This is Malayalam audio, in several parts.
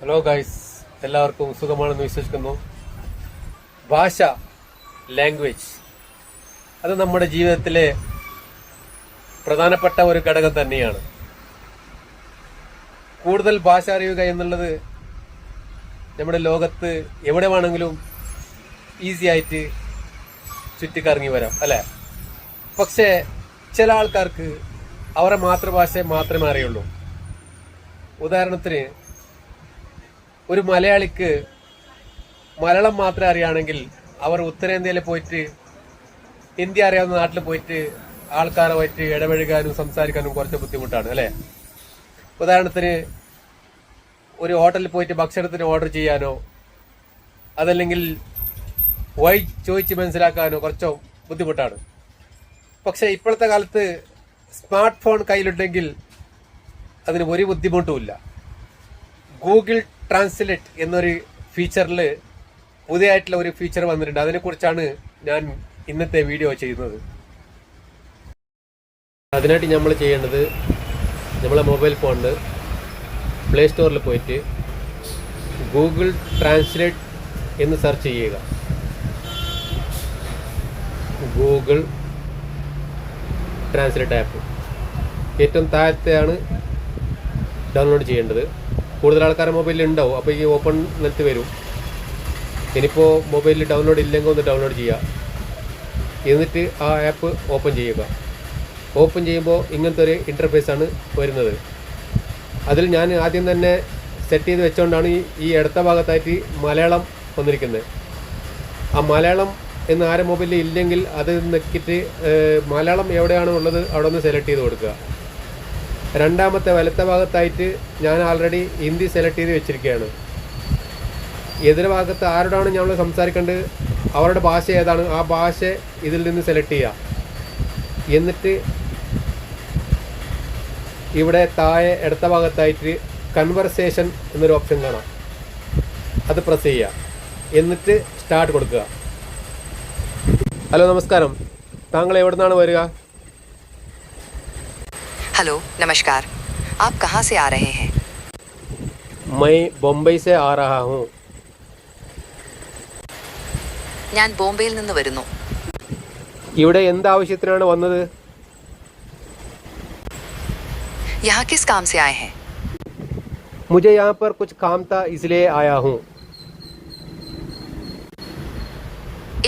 ഹലോ ഗൈസ്, എല്ലാവർക്കും സുഖമാണെന്ന് വിശ്വസിക്കുന്നു. ഭാഷ, ലാംഗ്വേജ്, അത് നമ്മുടെ ജീവിതത്തിലെ പ്രധാനപ്പെട്ട ഒരു ഘടകം തന്നെയാണ്. കൂടുതൽ ഭാഷ അറിയുക എന്നുള്ളത് നമ്മുടെ ലോകത്ത് എവിടെ വേണമെങ്കിലും ഈസി ആയിട്ട് ചുറ്റിക്കറങ്ങി വരാം, അല്ലേ? പക്ഷേ ചില ആൾക്കാർക്ക് അവരുടെ മാതൃഭാഷ മാത്രമേ അറിയുള്ളൂ. ഉദാഹരണത്തിന്, ഒരു മലയാളിക്ക് മലയാളം മാത്രം അറിയുകയാണെങ്കിൽ അവർ ഉത്തരേന്ത്യയിൽ പോയിട്ട്, ഹിന്ദി അറിയാവുന്ന നാട്ടിൽ പോയിട്ട് ആൾക്കാരുമായിട്ട് ഇടപഴകാനും സംസാരിക്കാനും കുറച്ച് ബുദ്ധിമുട്ടാണ്, അല്ലേ? ഉദാഹരണത്തിന്, ഒരു ഹോട്ടലിൽ പോയിട്ട് ഭക്ഷണത്തിന് ഓർഡർ ചെയ്യാനോ അതല്ലെങ്കിൽ വഴി ചോദിച്ച് മനസ്സിലാക്കാനോ കുറച്ചോ ബുദ്ധിമുട്ടാണ്. പക്ഷെ ഇപ്പോഴത്തെ കാലത്ത് സ്മാർട്ട് ഫോൺ കയ്യിലുണ്ടെങ്കിൽ അതിന് ഒരു ബുദ്ധിമുട്ടുമില്ല. ഗൂഗിൾ ട്രാൻസ്ലേറ്റ് എന്നൊരു ഫീച്ചറിൽ പുതിയതായിട്ടുള്ള ഒരു ഫീച്ചർ വന്നിട്ടുണ്ട്. അതിനെക്കുറിച്ചാണ് ഞാൻ ഇന്നത്തെ വീഡിയോ ചെയ്യുന്നത്. അതിനായിട്ട് നമ്മൾ ചെയ്യേണ്ടത്, നമ്മളെ മൊബൈൽ ഫോണിൽ പ്ലേ സ്റ്റോറിൽ പോയിട്ട് ഗൂഗിൾ ട്രാൻസ്ലേറ്റ് എന്ന് സെർച്ച് ചെയ്യുക. ഗൂഗിൾ ട്രാൻസ്ലേറ്റ് ആപ്പ് ഏറ്റവും താഴത്തെയാണ് ഡൗൺലോഡ് ചെയ്യേണ്ടത്. കൂടുതൽ ആൾക്കാരുടെ മൊബൈലിൽ ഉണ്ടാവും, അപ്പോൾ ഈ ഓപ്പൺ നെറ്റ് വരും. ഇനിയിപ്പോൾ മൊബൈലിൽ ഡൗൺലോഡ് ഇല്ലെങ്കിൽ ഒന്ന് ഡൗൺലോഡ് ചെയ്യുക. എന്നിട്ട് ആ ആപ്പ് ഓപ്പൺ ചെയ്യുക. ഓപ്പൺ ചെയ്യുമ്പോൾ ഇങ്ങനത്തെ ഒരു ഇൻ്റർഫേസാണ് വരുന്നത്. അതിൽ ഞാൻ ആദ്യം തന്നെ സെറ്റ് ചെയ്ത് വെച്ചുകൊണ്ടാണ് ഈ അടുത്ത ഭാഗത്തായിട്ട് മലയാളം വന്നിരിക്കുന്നത്. ആ മലയാളം എന്ന് ആരെ മൊബൈലിൽ ഇല്ലെങ്കിൽ അത് നെക്കിയിട്ട് മലയാളം എവിടെയാണ് ഉള്ളത് അവിടെ ഒന്ന് സെലക്ട് ചെയ്ത് കൊടുക്കുക. രണ്ടാമത്തെ വലത്തെ ഭാഗത്തായിട്ട് ഞാൻ ആൾറെഡി ഹിന്ദി സെലക്ട് ചെയ്ത് വെച്ചിരിക്കുകയാണ്. എതിർ ഭാഗത്ത് ആരോടാണ് നമ്മൾ സംസാരിക്കേണ്ടത്, അവരുടെ ഭാഷ ഏതാണ്, ആ ഭാഷ ഇതിൽ നിന്ന് സെലക്ട് ചെയ്യുക. എന്നിട്ട് ഇവിടെ താഴെ ഇടത്ത ഭാഗത്തായിട്ട് കൺവെർസേഷൻ എന്നൊരു ഓപ്ഷൻ കാണാം. അത് പ്രസ് ചെയ്യുക. എന്നിട്ട് സ്റ്റാർട്ട് കൊടുക്കുക. ഹലോ, നമസ്കാരം. താങ്കൾ എവിടെ നിന്നാണ് വരിക? हेलो नमस्कार, आप कहाँ से आ रहे हैं? मैं बॉम्बे से आ रहा हूँ. ഞാൻ ബോംബെയിൽ നിന്ന് വരുന്നു. ഇവിടെ എന്താവശ്യത്തിനാണ് വന്നത്? यहाँ किस काम से आए हैं? मुझे यहाँ पर कुछ काम था इसलिए आया हूँ.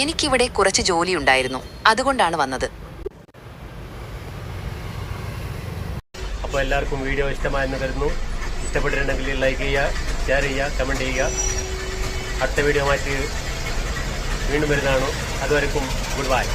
എനിക്കിവിടെ കുറച്ച് ജോലി ഉണ്ടായിരുന്നു, അതുകൊണ്ടാണ് വന്നത്. അപ്പോൾ എല്ലാവർക്കും വീഡിയോ ഇഷ്ടമായെന്ന് കരുതുന്നു. ഇഷ്ടപ്പെട്ടിട്ടുണ്ടെങ്കിൽ ലൈക്ക് ചെയ്യുക, ഷെയർ ചെയ്യുക, കമൻറ്റ് ചെയ്യുക. അടുത്ത വീഡിയോ മാറ്റി വീണ്ടും വരുന്നതാണ്. അതുവരെക്കും ഗുഡ് ബൈ.